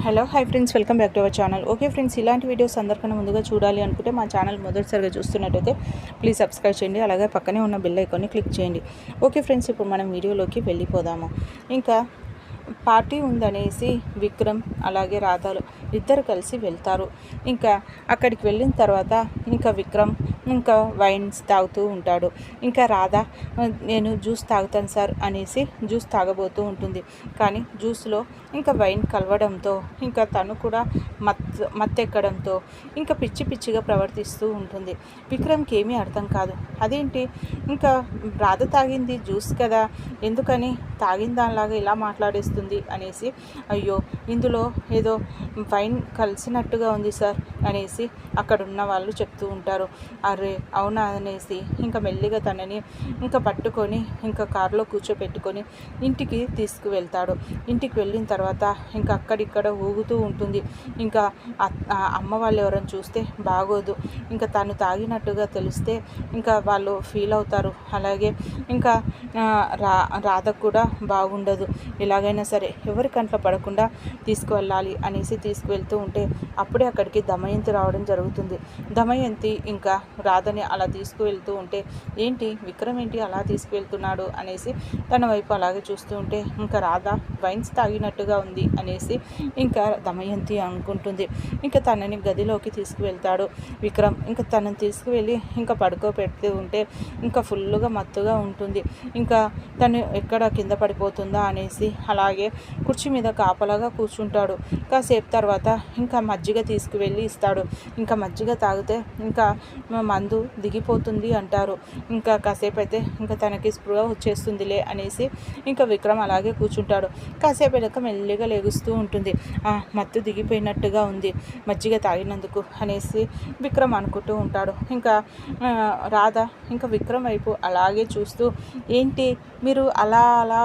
Hello hi friends, welcome back to our channel. Okay friends, ఇలాంటి videos అందరికన్నా ముందుగా చూడాలి అనుకుంటే మా ఛానల్ మొదటిసారిగా చూస్తున్నట్టయితే ప్లీజ్ సబ్స్క్రైబ్ చేయండి. అలాగే పక్కనే ఉన్న బెల్ ఐకాన్ని క్లిక్ చేయండి. ఓకే ఫ్రెండ్స్, ఇప్పుడు మనం వీడియోలోకి వెళ్ళిపోదాము. ఇంకా పార్టీ ఉందనేసి విక్రమ్ అలాగే రాధాలు ఇద్దరు కలిసి వెళ్తారు. ఇంకా అక్కడికి వెళ్ళిన తర్వాత ఇంకా విక్రమ్ ఇంకా వైన్స్ తాగుతూ ఉంటాడు. ఇంకా రాధ నేను జ్యూస్ తాగుతాను సార్ అనేసి జ్యూస్ తాగబోతూ ఉంటుంది. కానీ జ్యూస్లో ఇంకా వైన్ కలవడంతో ఇంకా తను కూడా మత్తెక్కడంతో ఇంకా పిచ్చి పిచ్చిగా ప్రవర్తిస్తూ ఉంటుంది. విక్రమ్కి ఏమీ అర్థం కాదు. అదేంటి, ఇంకా రాధ తాగింది జ్యూస్ కదా, ఎందుకని తాగిన దానిలాగా ఇలా మాట్లాడేస్తుంది అనేసి, అయ్యో ఇందులో ఏదో వైన్ కలిసినట్టుగా ఉంది సార్ అనేసి అక్కడ ఉన్న వాళ్ళు చెప్తూ ఉంటారు. అరే అవునా అనేసి ఇంకా మెల్లిగా తనని ఇంకా పట్టుకొని ఇంకా కారులో కూర్చోపెట్టుకొని ఇంటికి తీసుకువెళ్తాడు. ఇంటికి వెళ్ళిన తర్వాత ఇంకా అక్కడిక్కడ ఊగుతూ ఉంటుంది. ఇంకా అమ్మ వాళ్ళు ఎవరైనా చూస్తే బాగోదు, ఇంకా తను తాగినట్టుగా తెలిస్తే ఇంకా వాళ్ళు ఫీల్ అవుతారు. అలాగే ఇంకా రాధకు కూడా బాగుండదు. ఎలాగైనా సరే ఎవరి కంట్లో పడకుండా తీసుకువెళ్ళాలి అనేసి తీసుకువెళ్తూ ఉంటే అప్పుడే అక్కడికి దమయంతి రావడం జరుగుతుంది. దమయంతి ఇంకా రాధని అలా తీసుకువెళ్తూ ఉంటే ఏంటి విక్రమ్ ఏంటి అలా తీసుకువెళ్తున్నాడు అనేసి తన వైపు అలాగే చూస్తూ ఉంటే ఇంకా రాధ వైన్స్ తాగినట్టుగా ఉంది అనేసి ఇంకా దమయంతి అనుకుంటుంది. ఇంకా తనని గదిలోకి తీసుకువెళ్తాడు విక్రమ్. ఇంకా తనని తీసుకువెళ్ళి ఇంకా పడుకోబెడుతూ ఉంటే ఇంకా ఫుల్గా మత్తుగా ఉంటుంది. ఇంకా తను ఎక్కడ కింద పడిపోతుందా అనేసి అలాగే కుర్చీ మీద కాపలాగా కూర్చుంటాడు. కాసేపు తర్వాత ఇంకా మజ్జిగ తీసుకువెళ్ళి ఇస్తాడు. ఇంకా మజ్జిగ తాగితే ఇంకా మందు దిగిపోతుంది అంటారు. ఇంకా కాసేపు అయితే ఇంకా తనకి స్పృహ వచ్చేస్తుందిలే అనేసి ఇంకా విక్రమ్ అలాగే కూర్చుంటాడు. కాసేపు వెళ్ళక మెల్లిగా లెగుస్తూ ఉంటుంది. మత్తు దిగిపోయినట్టుగా ఉంది మజ్జిగ తాగినందుకు అనేసి విక్రమ్ అనుకుంటూ ఉంటాడు. ఇంకా రాధ ఇంకా విక్రమ్ వైపు అలాగే చూస్తూ ఏంటి మీరు అలా అలా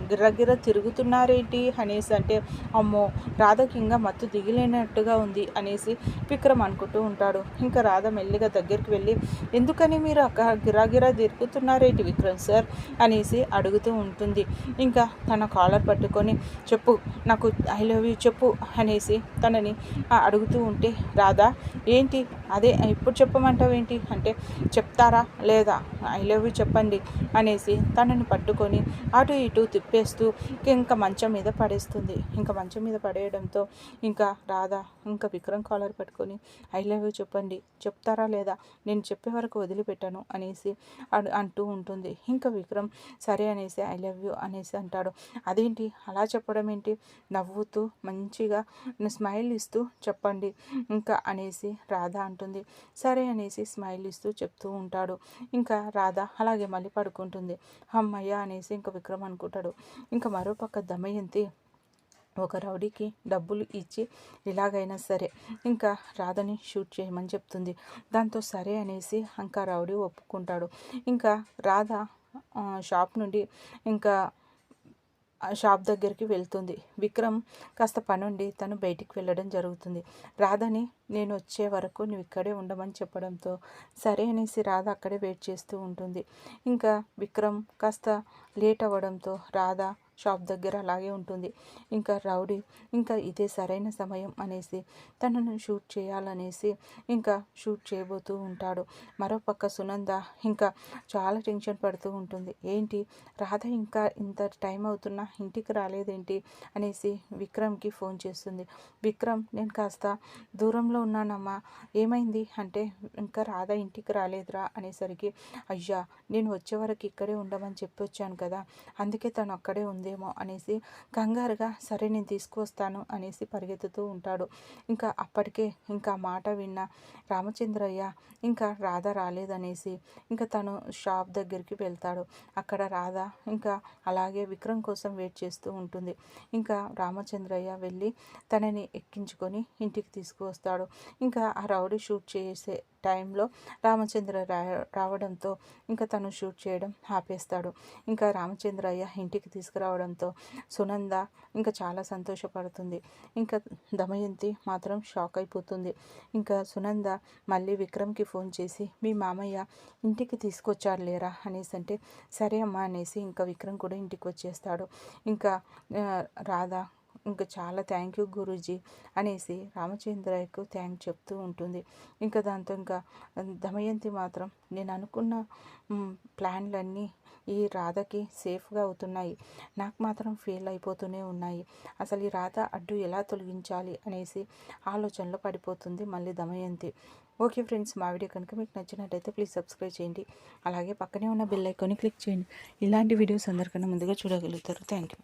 గిర్రగిర్ర తిరుగుతున్నారేంటి అనేసి అంటే, అమ్మో రాధకి ఇంకా మత్తు దిగిలేనట్టుగా ఉంది అనేసి విక్రమ్ అనుకుంటూ ఉంటాడు. ఇంకా రాధ మెల్లిగా దగ్గరికి వెళ్ళి ఎందుకని మీరు అక్కడ గిరాగిరా తిరుగుతున్నారేంటి విక్రమ్ సార్ అనేసి అడుగుతూ ఉంటుంది. ఇంకా తన కాలర్ పట్టుకొని చెప్పు నాకు ఐ లవ్ యూ చెప్పు అనేసి తనని అడుగుతూ ఉంటే రాధ ఏంటి అదే ఇప్పుడు చెప్పమంటావు ఏంటి అంటే, చెప్తారా లేదా ఐ లవ్ యూ చెప్పండి అనేసి తనని పట్టుకొని అటు ఇటు తిప్పేస్తూ ఇంకా మంచం మీద పడేస్తుంది. ఇంకా మంచం మీద పడేయడంతో ఇంకా రాధ ఇంకా విక్రమ్ కాలర్ పట్టుకొని ఐ లవ్ యూ చెప్పండి, చెప్తారా లేదా, నేను చెప్పే వరకు వదిలిపెట్టాను అనేసి అంటూ ఉంటుంది. ఇంకా విక్రమ్ సరే అనేసి ఐ లవ్ యూ అనేసి అంటాడు. అదేంటి అలా చెప్పడం ఏంటి, నవ్వుతూ మంచిగా స్మైల్ ఇస్తూ చెప్పండి ఇంకా అనేసి రాధ అంటుంది. సరే అనేసి స్మైల్ ఇస్తూ చెప్తూ ఉంటాడు. ఇంకా రాధ అలాగే మళ్ళీ పడుకుంటుంది. అమ్మయ్య అనేసి ఇంకా విక్రమ్ అనుకుంటాడు. ఇంకా మరోపక్క దమయంతి ఒక రౌడీకి డబ్బులు ఇచ్చి ఎలాగైనా సరే ఇంకా రాధని షూట్ చేయమని చెప్తుంది. దాంతో సరే అనేసి ఇంకా రౌడీ ఒప్పుకుంటాడు. ఇంకా రాధ షాప్ నుండి ఇంకా షాప్ దగ్గరికి వెళ్తుంది. విక్రమ్ కాస్త పనుండి తను బయటికి వెళ్ళడం జరుగుతుంది. రాధని నేను వచ్చే వరకు నువ్వు ఇక్కడే ఉండమని చెప్పడంతో సరే అనేసి రాధ అక్కడే వెయిట్ చేస్తూ ఉంటుంది. ఇంకా విక్రమ్ కాస్త లేట్ అవ్వడంతో రాధ షాప్ దగ్గర అలాగే ఉంటుంది. ఇంకా రౌడీ ఇంకా ఇదే సరైన సమయం అనేసి తనను షూట్ చేయాలనేసి ఇంకా షూట్ చేయబోతూ ఉంటాడు. మరోపక్క సునంద ఇంకా చాలా టెన్షన్ పడుతూ ఉంటుంది. ఏంటి రాధ ఇంకా ఇంత టైం అవుతున్నా ఇంటికి రాలేదేంటి అనేసి విక్రమ్కి ఫోన్ చేస్తుంది. విక్రమ్ నేను కాస్త దూరంలో ఉన్నానమ్మా, ఏమైంది అంటే ఇంకా రాధ ఇంటికి రాలేదురా అనేసరికి, అయ్యా నేను వచ్చే వరకు ఇక్కడే ఉండమని చెప్పి వచ్చాను కదా, అందుకే తను అక్కడే ఉందేమో అనేసి కంగారుగా సరే నేను తీసుకువస్తాను అనేసి పరిగెత్తుతూ ఉంటాడు. ఇంకా అప్పటికే ఇంకా మాట విన్న రామచంద్రయ్య ఇంకా రాధ రాలేదనేసి ఇంకా తను షాప్ దగ్గరికి వెళ్తాడు. అక్కడ రాధ ఇంకా అలాగే విక్రమ్ కోసం వెయిట్ చేస్తూ ఉంటుంది. ఇంకా రామచంద్రయ్య వెళ్ళి తనని ఎక్కించుకొని ఇంటికి తీసుకువస్తాడు. ఇంకా ఆ రౌడీ షూట్ చేసే టైంలో రామచంద్ర రావడంతో ఇంకా తను షూట్ చేయడం ఆపేస్తాడు. ఇంకా రామచంద్రయ్య ఇంటికి తీసుకురావడంతో సునంద ఇంకా చాలా సంతోషపడుతుంది. ఇంకా దమయంతి మాత్రం షాక్ అయిపోతుంది. ఇంకా సునంద మళ్ళీ విక్రమ్కి ఫోన్ చేసి మీ మామయ్య ఇంటికి తీసుకొచ్చాడు లేరా అనేసి అంటే, సరే అమ్మా అనేసి ఇంకా విక్రమ్ కూడా ఇంటికి వచ్చేస్తాడు. ఇంకా రాధ ఇంకా చాలా థ్యాంక్ యూ గురూజీ అనేసి రామచంద్రయ్యకు థ్యాంక్ చెప్తూ ఉంటుంది. ఇంకా దాంతో ఇంకా దమయంతి మాత్రం నేను అనుకున్న ప్లాన్లన్నీ ఈ రాధకి సేఫ్గా అవుతున్నాయి, నాకు మాత్రం ఫెయిల్ అయిపోతూనే ఉన్నాయి, అసలు ఈ రాధ అడ్డు ఎలా తొలగించాలి అనేసి ఆలోచనలో పడిపోతుంది మళ్ళీ దమయంతి. ఓకే ఫ్రెండ్స్, మా వీడియో కనుక మీకు నచ్చినట్టయితే ప్లీజ్ సబ్స్క్రైబ్ చేయండి, అలాగే పక్కనే ఉన్న బెల్ ఐకాన్ని క్లిక్ చేయండి. ఇలాంటి వీడియోస్ అందరికన్నా ముందుగా చూడగలుగుతారు. Thank you.